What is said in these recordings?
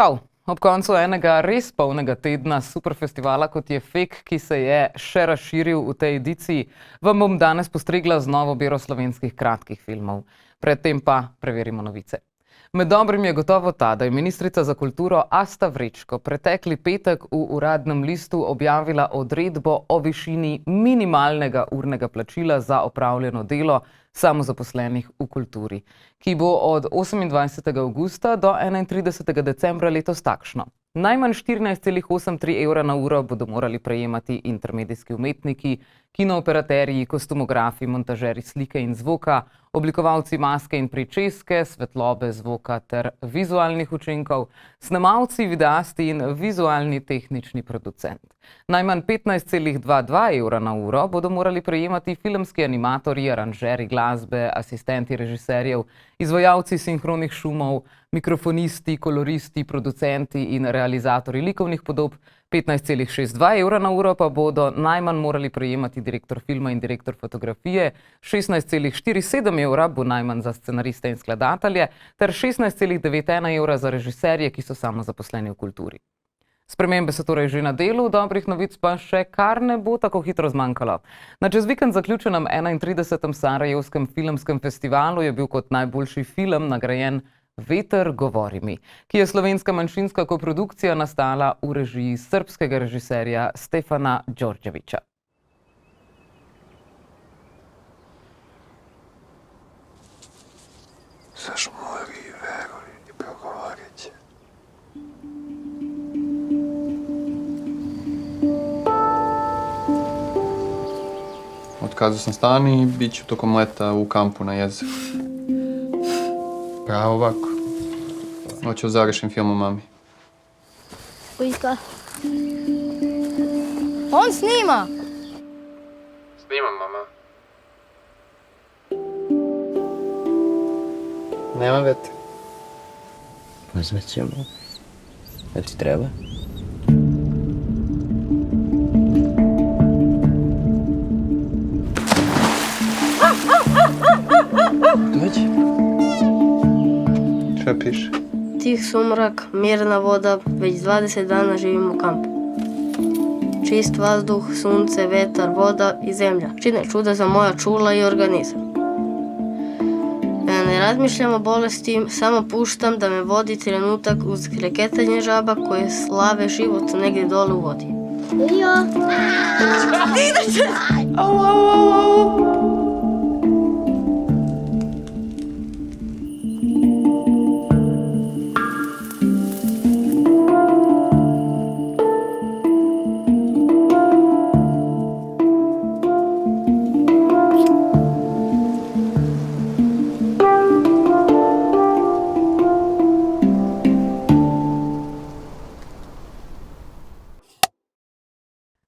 Čau! Ob koncu enega res polnega tedna superfestivala, kot je FEK, ki se je še razširil v tej ediciji, vam bom danes postregla z novo bero slovenskih kratkih filmov. Predtem pa preverimo novice. Med dobrim je gotovo ta, da je ministrica za kulturo Asta Vrečko pretekli petek v Uradnem listu objavila odredbo o višini minimalnega urnega plačila za opravljeno delo samozaposlenih v kulturi, ki bo od 28. avgusta do 31. decembra letos takšno. Najmanj 14,83 evra na uro bodo morali prejemati intermedijski umetniki, kinooperaterji, kostumografi, montažeri slike in zvoka, oblikovalci maske in pričeske, svetlobe, zvoka ter vizualnih učinkov, snemalci, videasti in vizualni tehnični producent. Najmanj 15,22 evra na uro bodo morali prejemati filmski animatorji, aranžeri glasbe, asistenti režiserjev, izvajalci sinhronih šumov, mikrofonisti, koloristi, producenti in realizatorji likovnih podob. 15,62 evra na uro pa bodo najmanj morali prejemati direktor filma in direktor fotografije, 16,47 evra bo najmanj za scenariste in skladatelje, ter 16,91 evra za režiserje, ki so samozaposleni v kulturi. Spremembe so torej že na delu, dobrih novic pa še kar ne bo tako hitro zmanjkalo. Na čez vikend zaključenem 31. Sarajevskem filmskem festivalu je bil kot najboljši film nagrajen Veter govori mi, ki je slovenska manjšinska koprodukcija nastala v režiji srbskega režiserja Stefana Đorđevića. Zažmuri, veruj i progovorit će. Otkazao sam stan i bit ću tokom leta u kampu na jezeru. Pravo ovako. Hoću završim film o mami. Ujka. On snima! Snimam, mama. Nema vete. Pozvat ćemo. Da ti treba? Dođi. Šta piše? Tih sumrak, mirna voda, već 20 dana živim u kampu. Čist vazduh, sunce, vetar, voda i zemlja čine čuda za moja čula i organizam. Ja ne razmišljam o bolesti, samo puštam da me vodi trenutak uz kreketanje žaba koje slave život negdje dole u vodi. Jo! Idete! Au, au, au, au!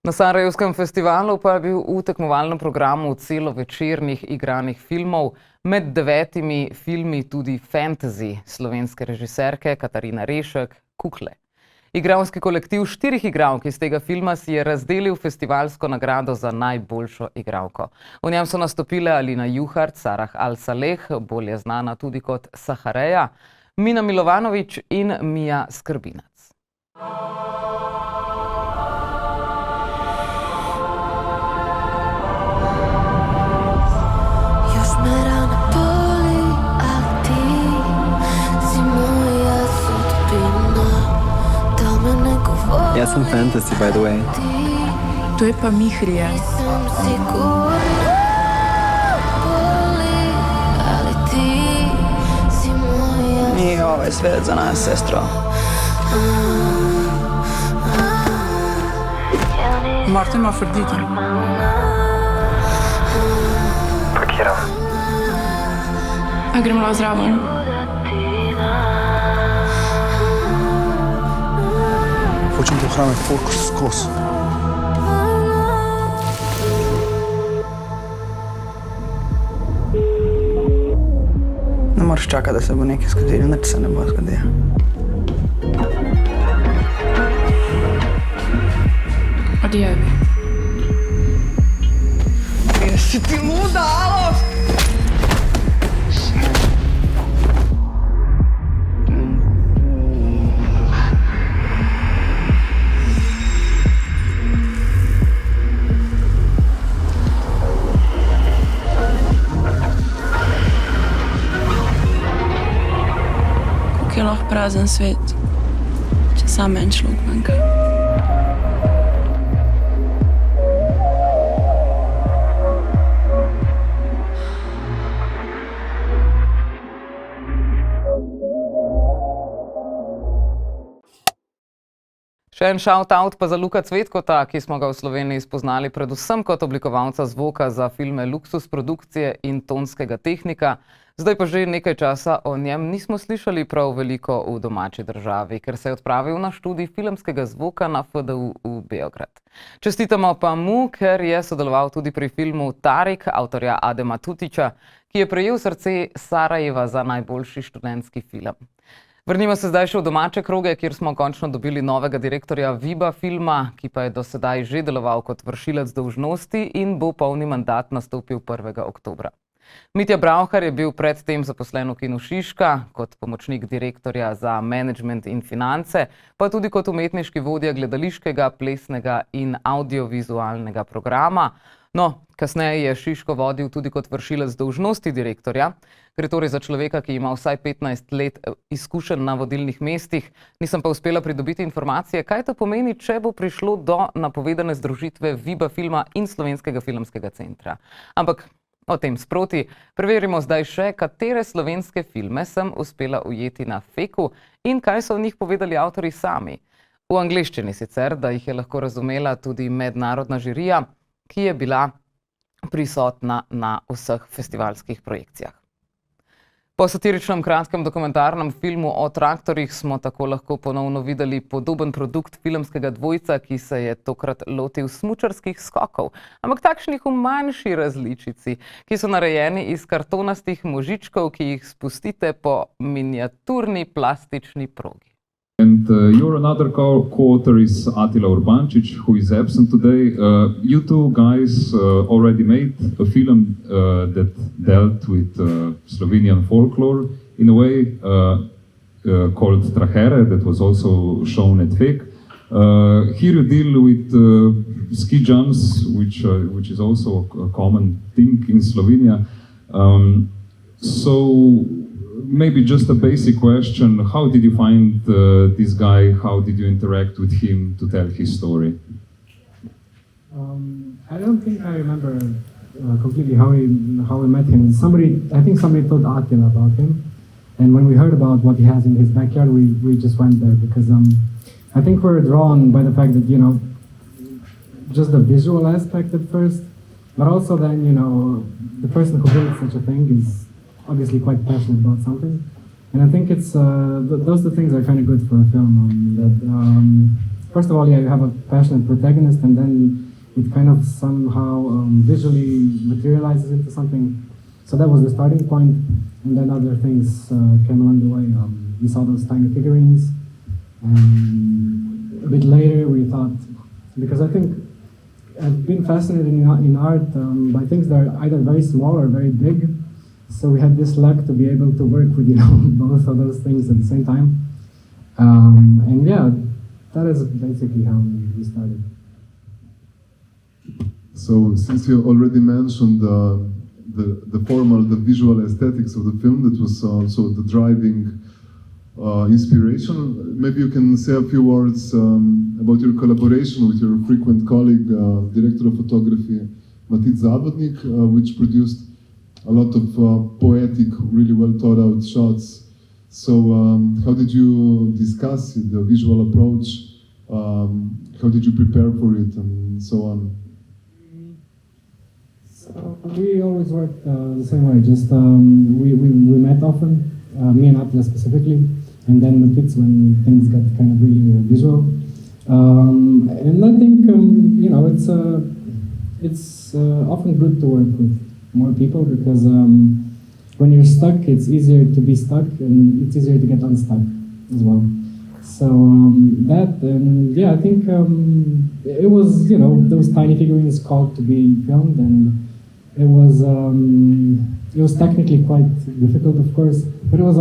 Na Sarajevskem festivalu pa je bil v tekmovalnem programu celovečernih igranih filmov, med 9 filmi tudi fantasy slovenske režiserke Katarine Rešek Kukle. Igralski kolektiv 4 igralk iz tega filma si je razdelil festivalsko nagrado za najboljšo igralko. V njem so nastopile Alina Juhart, Sarah Al-Saleh, bolje znana tudi kot Sahareja, Mina Milovanović in Mija Skrbinac. Ja sam fantasy, by the way. To je pa Mihrija. Nije ovaj svet za nas, sestro. Martin ima Afrodita. Parkiram. A gremo malo zraven. Hočem te ohraniti fokus skozi. Ne moraš čakati, da se bo nekaj zgodilo, nič se ne bo zgodilo. Odjebi. Jesi ti ludalo? je lahko prazen svet, če sam en človek manjka. Še en shout-out pa za Luka Cvetkota, ki smo ga v Sloveniji spoznali predvsem kot oblikovalca zvoka za filme Luksuz produkcije in tonskega tehnika. Zdaj pa že nekaj časa o njem nismo slišali prav veliko v domači državi, ker se je odpravil na študij filmskega zvoka na FDU v Beograd. Čestitamo pa mu, ker je sodeloval tudi pri filmu Tarik, avtorja Adema Tutića, ki je prejel srce Sarajeva za najboljši študentski film. Vrnimo se zdaj še v domače kroge, kjer smo končno dobili novega direktorja Viba filma, ki pa je do sedaj že deloval kot vršilec dolžnosti in bo polni mandat nastopil 1. oktobra. Mitja Brauhar je bil predtem zaposlen v Kinu Šiška kot pomočnik direktorja za menedžment in finance, pa tudi kot umetniški vodja gledališkega, plesnega in audiovizualnega programa. No, kasneje je Šiško vodil tudi kot vršilec dolžnosti direktorja. Gre torej za človeka, ki ima vsaj 15 let izkušenj na vodilnih mestih. Nisem pa uspela pridobiti informacije, kaj to pomeni, če bo prišlo do napovedane združitve Viba filma in Slovenskega filmskega centra. Ampak o tem sproti preverimo zdaj še, katere slovenske filme sem uspela ujeti na Feku in kaj so o njih povedali avtorji sami. V angleščini sicer, da jih je lahko razumela tudi mednarodna žirija, ki je bila prisotna na vseh festivalskih projekcijah. Po satiričnem kratkem dokumentarnem filmu o traktorjih smo tako lahko ponovno videli podoben produkt filmskega dvojca, ki se je tokrat lotil smučarskih skokov, ampak takšnih v manjši različici, ki so narejeni iz kartonastih možičkov, ki jih spustite po miniaturni plastični progi. And your another co-author is Attila Urbančić, who is absent today. You two guys already made a film that dealt with Slovenian folklore in a way called Trahere, that was also shown at FEK. Here you deal with ski jumps, which is also a common thing in Slovenia. So maybe just a basic question, how did you find this guy? How did you interact with him to tell his story? I don't think I remember completely how we met him. I think somebody told Attila about him, and when we heard about what he has in his backyard, we just went there because I think we were drawn by the fact that, you know, just the visual aspect at first, but also then, you know, the person who built such a thing is obviously quite passionate about something, and I think it's those two things are kind of good for a film. First of all, yeah, you have a passionate protagonist, and then it kind of somehow visually materializes into something. So that was the starting point, and then other things came along the way. We saw those tiny figurines, and a bit later we thought, because I think I've been fascinated in art by things that are either very small or very big. So we had this luck to be able to work with, you know, both of those things at the same time. And yeah, that is basically how we started. So since you already mentioned the visual aesthetics of the film, that was also the driving inspiration, maybe you can say a few words about your collaboration with your frequent colleague, director of photography, Matic Zavodnik, which produced a lot of poetic, really well thought out shots. So how did you discuss it, the visual approach? How did you prepare for it and so on? So we always worked the same way, just we met often, me and Attila specifically, and then the kids when things got kind of really visual. And I think, you know, it's often good to work with more people, because when you're stuck, it's easier to be stuck and it's easier to get unstuck as well. So that, and yeah, I think it was, you know, those tiny figurines called to be filmed, and it was technically quite difficult, of course, but it was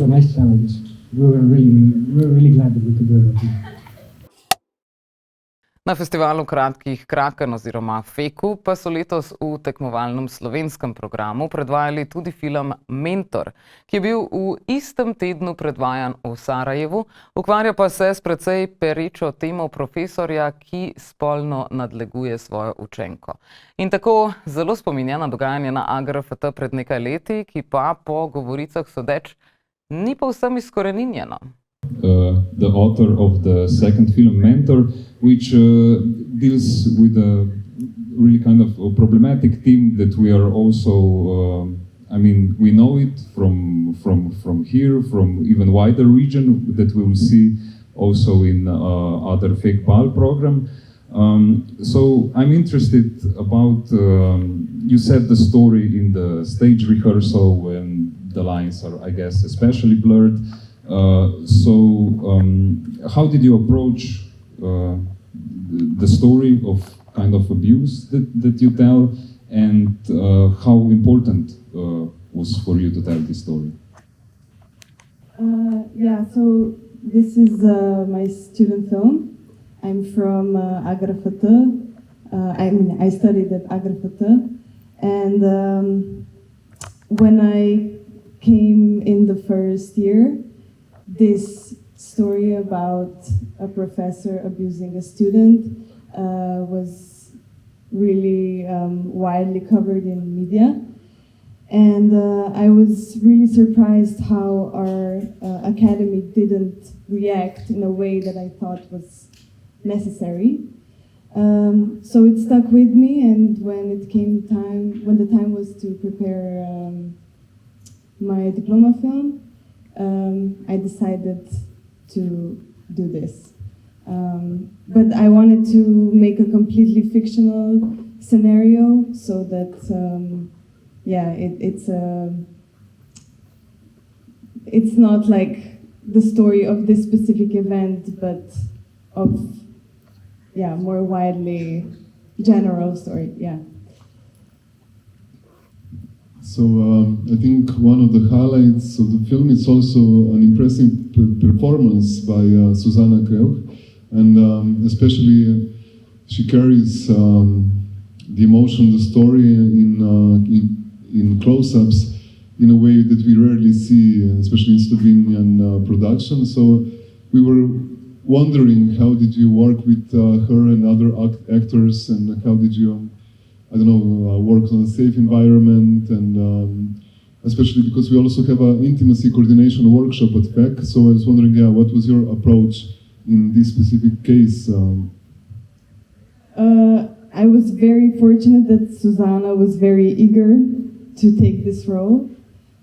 a nice challenge. We were really glad that we could do it. Na festivalu kratkih Kraken oziroma Feku pa so letos v tekmovalnem slovenskem programu predvajali tudi film Mentor, ki je bil v istem tednu predvajan v Sarajevu, ukvarja pa se s precej perečo temo profesorja, ki spolno nadleguje svojo učenko. In tako zelo spominja na dogajanje na AGRFT pred nekaj leti, ki pa po govoricah sodeč ni povsem izkoreninjeno. The author of the second film, Mentor, which deals with a really kind of a problematic theme that we are also, we know it from here, from even wider region that we will see also in other Fake Bal program. So I'm interested about, you said the story in the stage rehearsal when the lines are, I guess, especially blurred. How did you approach the story of kind of abuse that you tell, and how important was for you to tell this story? So this is my student film. I'm from AGRFT. I studied at AGRFT, and when I came in the first year, this story about a professor abusing a student was really widely covered in media. And I was really surprised how our academy didn't react in a way that I thought was necessary. So it stuck with me, and when the time was to prepare my diploma film, I decided to do this. But I wanted to make a completely fictional scenario so that, it's not like the story of this specific event, but of, more widely general story, So I think one of the highlights of the film is also an impressive performance by Susanna Kreuch, and especially she carries the emotion, the story in close-ups in a way that we rarely see, especially in Slovenian production. So we were wondering, how did you work with her and other actors, and how did you work on a safe environment, and especially because we also have an intimacy coordination workshop at FEC. So I was wondering, what was your approach in this specific case? I was very fortunate that Susanna was very eager to take this role,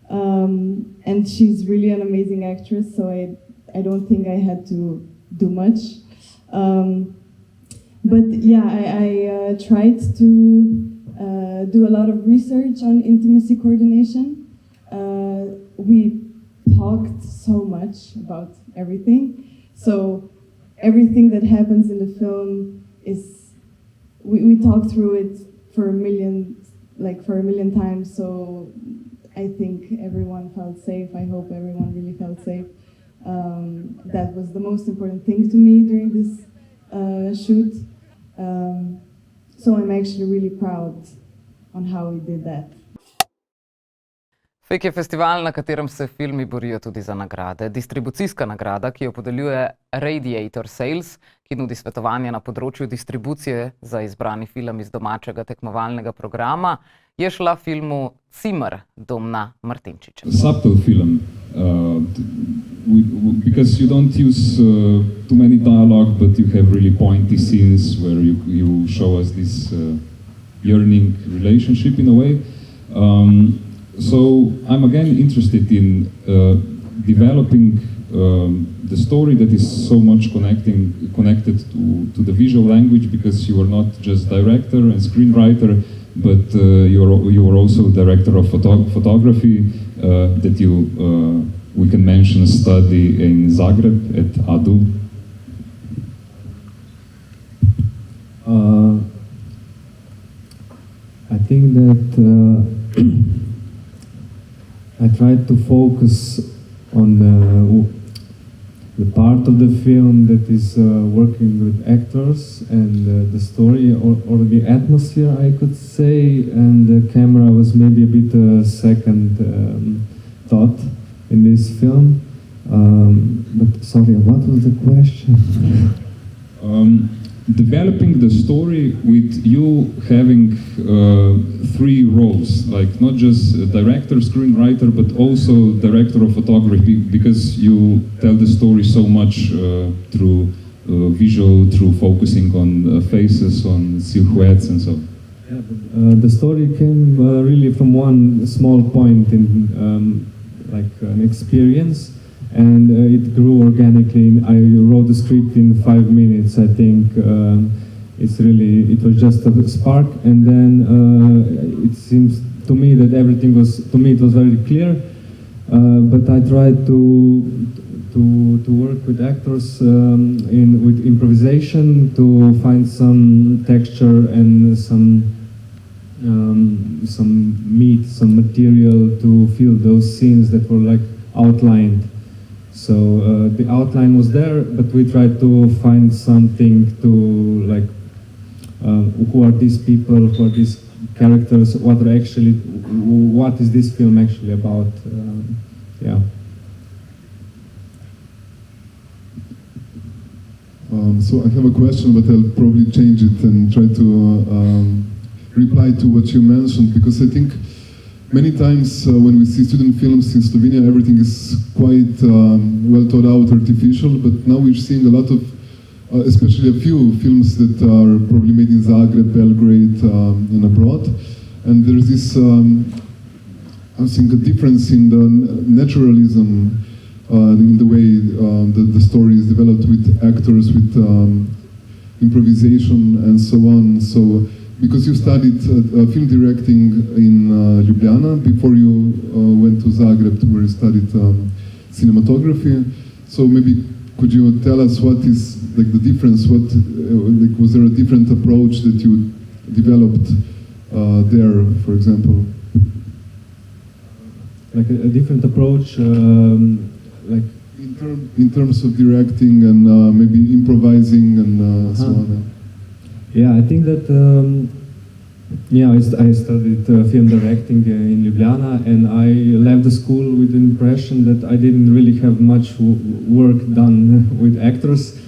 and she's really an amazing actress. So I don't think I had to do much. But I tried to do a lot of research on intimacy coordination. We talked so much about everything. So everything that happens in the film is, we talked through it for a million times. So I think everyone felt safe. I hope everyone really felt safe. That was the most important thing to me during this shoot. So I'm actually really proud on how we did that. Fek je festival, na katerem se filmi borijo tudi za nagrade. Distribucijska nagrada, ki jo podeljuje Radiator Sales, ki nudi svetovanje na področju distribucije za izbrani film iz domačega tekmovalnega programa, je šla filmu Cimer Domna Martinčiča. Subtle film, because you don't use too many dialogue, but you have really pointy scenes where you show us this yearning relationship in a way. So I'm again interested in developing the story that is so much connected to the visual language, because you are not just director and screenwriter, but you are also director of photography that we can mention a study in Zagreb at ADU. I think that I tried to focus on the part of the film that is working with actors and the story or the atmosphere, I could say, and the camera was maybe a bit second thought in this film. But sorry, what was the question? Developing the story with you having three roles, like not just director, screenwriter, but also director of photography, because you tell the story so much through visual, through focusing on faces, on silhouettes and so on. Yeah, but, the story came really from one small point in like an experience, and it grew organically. I wrote the script in 5 minutes, I think. It was just a spark, and then it seems to me that everything was, it was very clear, but I tried to work with actors with improvisation to find some texture and some meat, some material to fill those scenes that were like outlined. So the outline was there, but we tried to find something to like, who are these people, who are these characters, what is this film actually about? Yeah. So I have a question, but I'll probably change it and try to reply to what you mentioned, because I think many times when we see student films in Slovenia, everything is quite well thought out, artificial, but now we're seeing a lot of, especially a few films that are probably made in Zagreb, Belgrade, and abroad. And there's this, I think, a difference in the naturalism, in the way the story is developed with actors, with improvisation and so on. So, because you studied film directing in Ljubljana before you went to Zagreb, where you studied cinematography. So maybe could you tell us what is like the difference? What like, was there a different approach that you developed there, for example? Like a different approach, like in terms of directing and maybe improvising and so on. Yeah, I think that I studied film directing in Ljubljana, and I left the school with the impression that I didn't really have much work done with actors,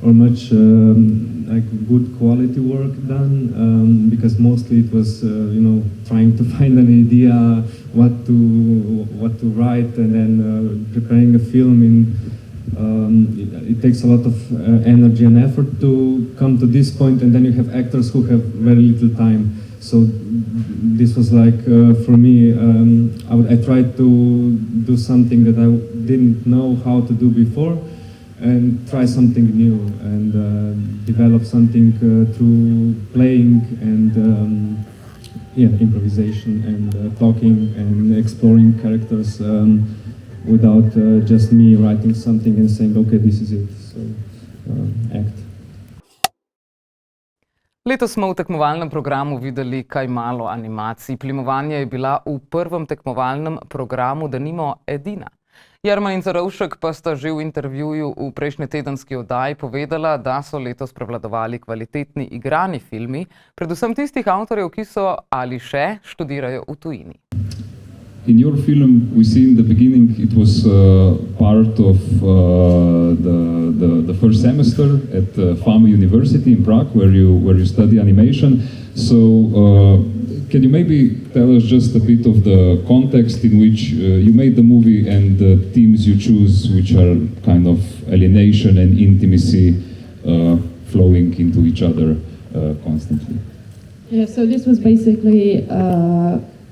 or much like good quality work done, because mostly it was trying to find an idea, what to write, and then preparing a film in. It takes a lot of energy and effort to come to this point, and then you have actors who have very little time. So this was like, for me, I tried to do something that I didn't know how to do before, and try something new, and develop something through playing and improvisation and talking and exploring characters. Without just me writing something and saying, okay, this is it, so act. Letos smo v tekmovalnem programu videli kaj malo animacij. Plimovanje je bila v prvem tekmovalnem programu denimo edina. Jarman in Zarovšek pa sta že v intervjuju v prejšnji tedenski oddaji povedala, da so letos prevladovali kvalitetni igrani filmi, predvsem tistih avtorjev, ki so ali še študirajo v tujini. In your film, we see in the beginning it was part of the first semester at FAMA University in Prague, where you study animation. So can you maybe tell us just a bit of the context in which you made the movie and the themes you choose, which are kind of alienation and intimacy flowing into each other constantly? Yeah, so this was basically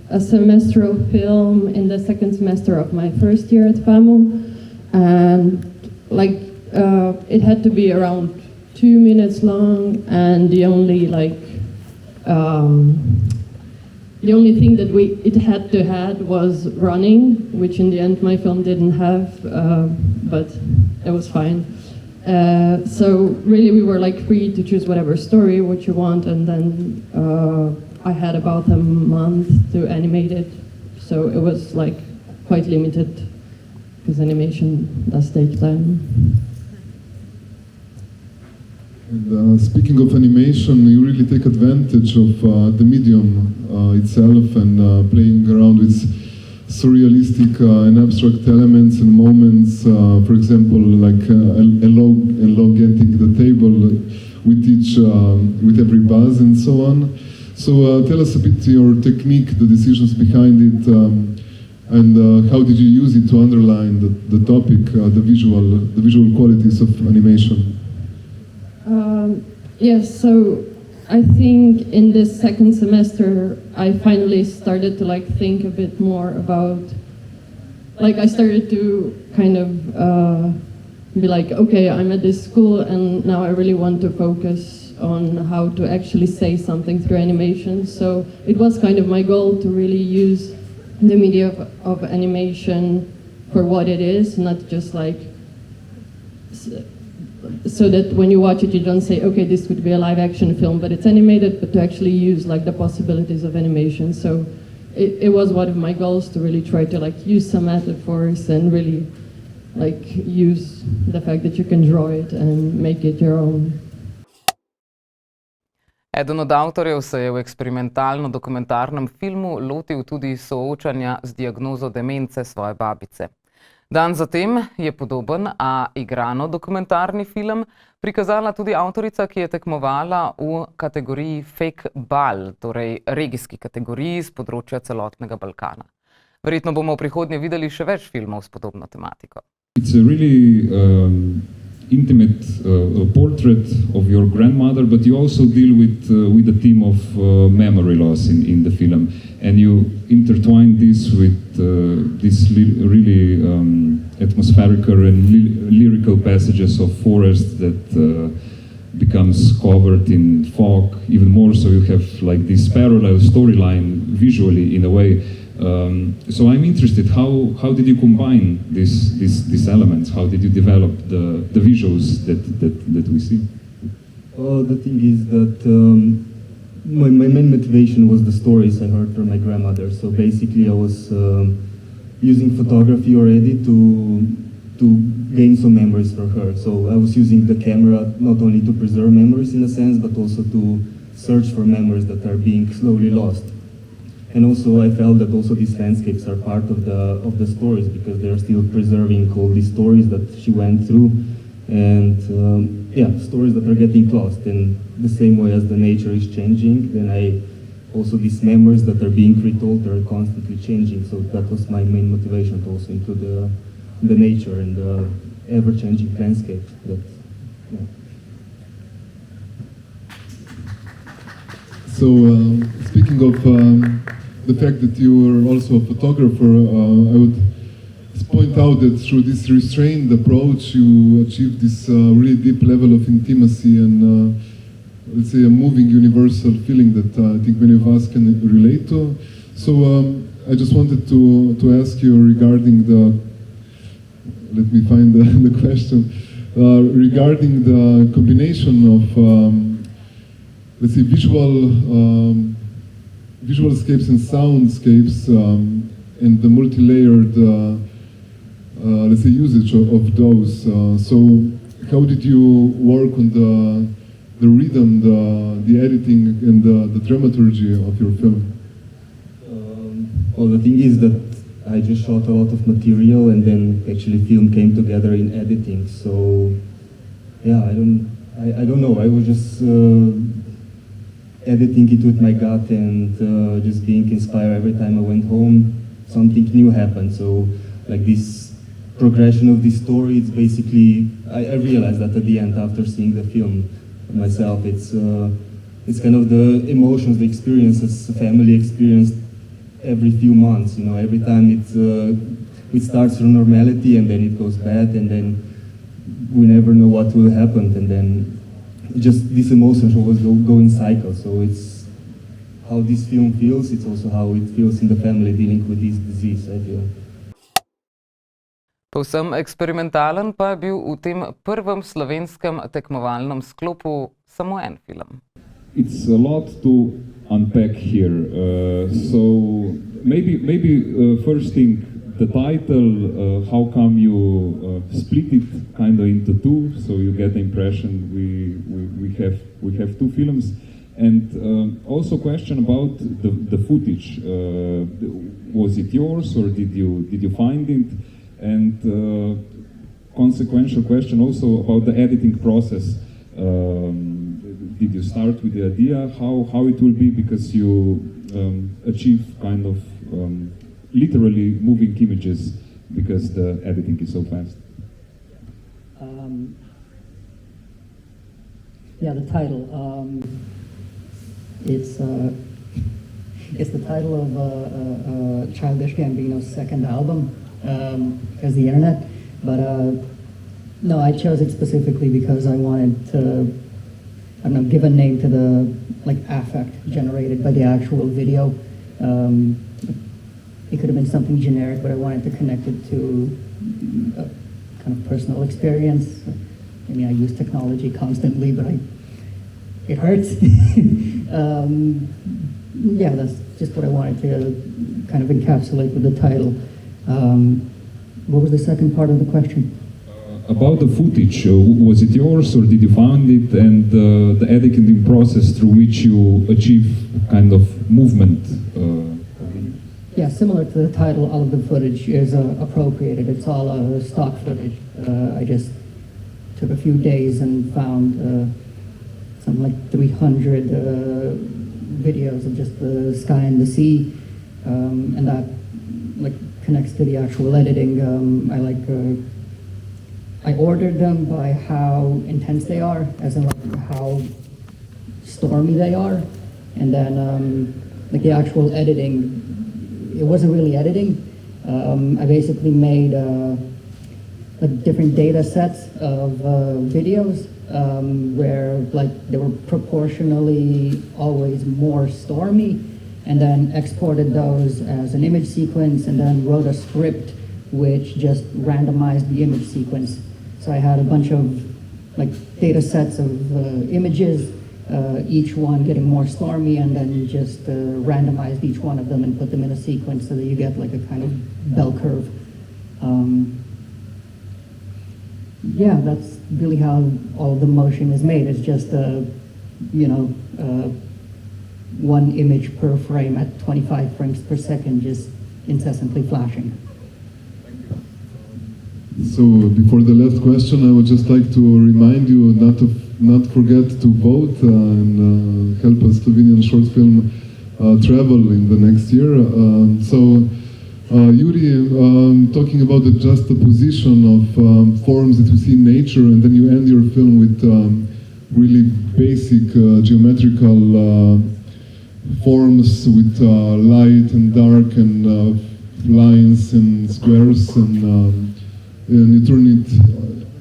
a semestral film in the second semester of my first year at FAMU, and like it had to be around 2 minutes long, and the only thing that it had to have was running, which in the end my film didn't have, but it was fine. So really we were like free to choose whatever story, what you want, and then I had about a month to animate it, so it was like quite limited, because animation does take time. And, speaking of animation, you really take advantage of the medium itself and playing around with surrealistic and abstract elements and moments. For example, like a log getting the table with every buzz and so on. So tell us a bit your technique, the decisions behind it, and how did you use it to underline the topic, the visual qualities of animation? Yes, so I think in this second semester I finally started to think a bit more about, I started to kind of be like, okay, I'm at this school and now I really want to focus on how to actually say something through animation. So it was kind of my goal to really use the media of animation for what it is, not just so that when you watch it you don't say, okay, this would be a live action film, but it's animated, but to actually use the possibilities of animation. So it was one of my goals to really try to use some metaphors and really use the fact that you can draw it and make it your own. Eden od avtorjev se je v eksperimentalno-dokumentarnem filmu lotil tudi soočanja z diagnozo demence svoje babice. Dan zatem je podoben, a igrano-dokumentarni film prikazala tudi avtorica, ki je tekmovala v kategoriji fake bal, torej regijski kategoriji z področja celotnega Balkana. Verjetno bomo v prihodnje videli še več filmov s podobno tematiko. It's a really intimate portrait of your grandmother, but you also deal with the theme of memory loss in the film, and you intertwine this with these really atmospherical and lyrical passages of forest that becomes covered in fog even more, so you have this parallel storyline visually in a way. So I'm interested, how did you combine these elements? How did you develop the visuals that we see? The thing is that my main motivation was the stories I heard from my grandmother. So basically I was using photography already to gain some memories for her. So I was using the camera not only to preserve memories in a sense, but also to search for memories that are being slowly lost. And also I felt that also these landscapes are part of the stories, because they're still preserving all these stories that she went through, and stories that are getting lost. And the same way as the nature is changing, then also these memories that are being retold are constantly changing. So that was my main motivation to also include the nature and the ever-changing landscape. So speaking of the fact that you are also a photographer, I would point out that through this restrained approach you achieved this really deep level of intimacy and let's say a moving universal feeling that I think many of us can relate to. So I just wanted to ask you regarding let me find the question, regarding the combination of let's say visualscapes and soundscapes and the multi-layered let's say usage of those. So how did you work on the rhythm, the editing and the dramaturgy of your film? Well, the thing is that I just shot a lot of material and then actually film came together in editing. So yeah, I don't know. I was just editing it with my gut and just being inspired every time I went home. Something new happened. So this progression of this story, it's basically, I realized that at the end after seeing the film myself, it's kind of the emotions, the experiences a family experienced every few months. Every time it starts from normality and then it goes bad and then we never know what will happen, and then just these emotions always go in cycles. So it's how this film feels, it's also how it feels in the family dealing with this disease, I feel. Povsem eksperimentalen pa je bil v tem prvem slovenskem tekmovalnem sklopu samo en film. It's a lot to unpack here. So maybe first thing the title, how come you split it kind of into two, so you get the impression we have two films. And also question about the footage. Was it yours or did you find it? And consequential question also about the editing process. Did you start with the idea how it will be, because you achieve kind of literally moving images because the editing is so fast? Yeah, the title. It's the title of Childish Gambino's second album, as the internet. But no, I chose it specifically because I wanted to, I don't know, give a name to the affect generated by the actual video. It could have been something generic, but I wanted to connect it to a kind of personal experience. I mean, I use technology constantly, but it hurts. Yeah, that's just what I wanted to kind of encapsulate with the title. What was the second part of the question? About the footage, was it yours or did you find it, and the editing process through which you achieve kind of movement? Yeah, similar to the title, all of the footage is appropriated. It's all stock footage. I just took a few days and found something like 300 videos of just the sky and the sea, and that connects to the actual editing. I ordered them by how intense they are, as in how stormy they are, and then the actual editing. It wasn't really editing. I basically made different data sets of videos where they were proportionally always more stormy, and then exported those as an image sequence, and then wrote a script which just randomized the image sequence. So I had a bunch of data sets of images, each one getting more stormy, and then just randomized each one of them and put them in a sequence so that you get a kind of bell curve. Yeah, that's really how all the motion is made. It's just one image per frame at 25 frames per second, just incessantly flashing. So before the last question, I would just like to remind you not forget to vote and help a Slovenian short film travel in the next year. Yuri, talking about the juxtaposition of forms that we see in nature, and then you end your film with really basic geometrical forms with light and dark and lines and squares, and you turn it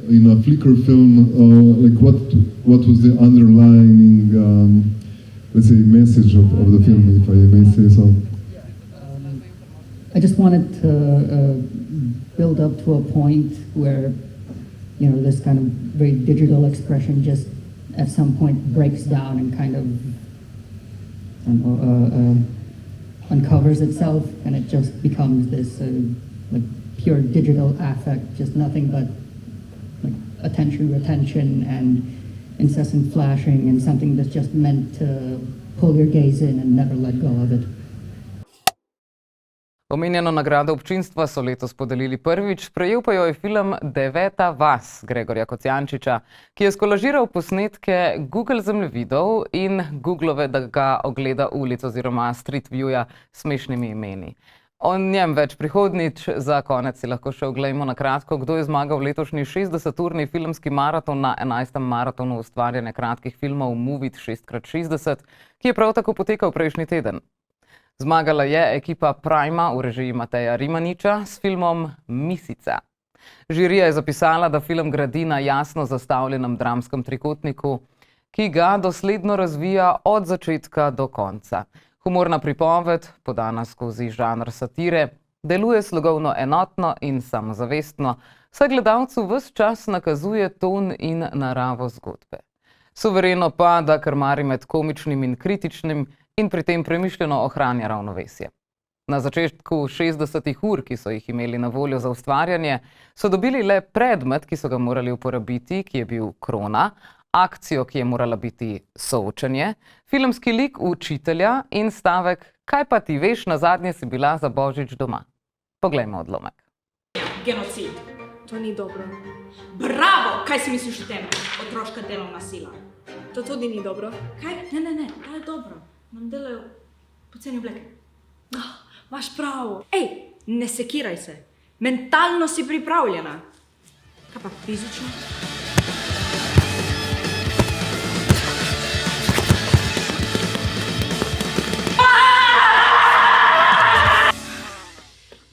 in a flicker film. What was the underlying, let's say, message of the film, if I may say so? I just wanted to build up to a point where, this kind of very digital expression just at some point breaks down and kind of uncovers itself, and it just becomes this pure digital affect, just nothing but attention retention and incessant flashing, and something that's just meant to pull your gaze in and never let go of it. Omenjeno nagrado občinstva so letos podelili prvič, prejel pa jo je film Deveta vas Gregorja Kocijančiča, ki je skolažiral posnetke Google zemljevidov in Googlove, da ga ogleda ulic oziroma Street Viewja s smešnimi imeni. O njem več prihodnjič, za konec si lahko še oglejmo na kratko, kdo je zmagal letošnji 60-urni filmski maraton na 11. maratonu ustvarjanja kratkih filmov Movit 6x60, ki je prav tako potekal prejšnji teden. Zmagala je ekipa Prima v režiji Mateja Rimaniča s filmom Misica. Žirija je zapisala, da film gradi na jasno zastavljenem dramskem trikotniku, ki ga dosledno razvija od začetka do konca. Humorna pripoved, podana skozi žanr satire, deluje slogovno enotno in samozavestno, saj gledalcu ves čas nakazuje ton in naravo zgodbe. Suvereno pa, da krmari med komičnim in kritičnim in pri tem premišljeno ohranja ravnovesje. Na začetku 60 ur, ki so jih imeli na voljo za ustvarjanje, so dobili le predmet, ki so ga morali uporabiti, ki je bil krona, akcijo, ki je morala biti soočenje, filmski lik učitelja in stavek "Kaj pa ti veš, nazadnje si bila za Božič doma". Poglejmo odlomek. Genocid. To ni dobro. Bravo! Kaj si misliš o tem? Otroška delovna sila. To tudi ni dobro. Kaj? Ne, to je dobro. Nam delajo poceni obleke. Imaš prav. Ej, ne sekiraj se. Mentalno si pripravljena. Kaj pa fizično?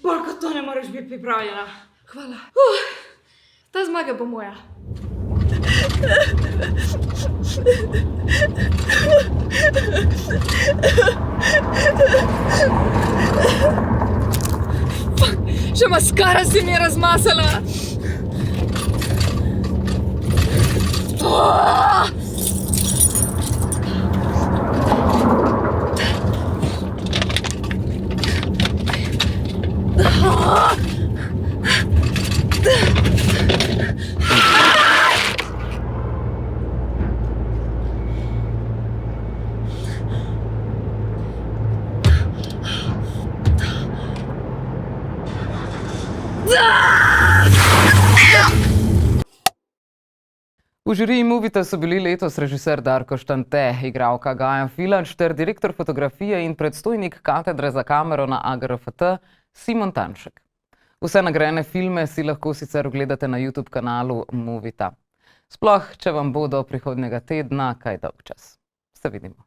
Bolj kot to ne moreš biti pripravljena. Hvala. Ta zmaga bo moja. Še maskara si mi je razmasala. V žiriji Movita so bili letos režiser Darko Štante, igralka Gaja Filanč ter direktor fotografije in predstojnik katedre za kamero na AGRFT Simon Tanšek. Vse nagrajene filme si lahko sicer ogledate na YouTube kanalu Movita. Sploh, če vam bo do prihodnjega tedna kaj dolgčas. Se vidimo.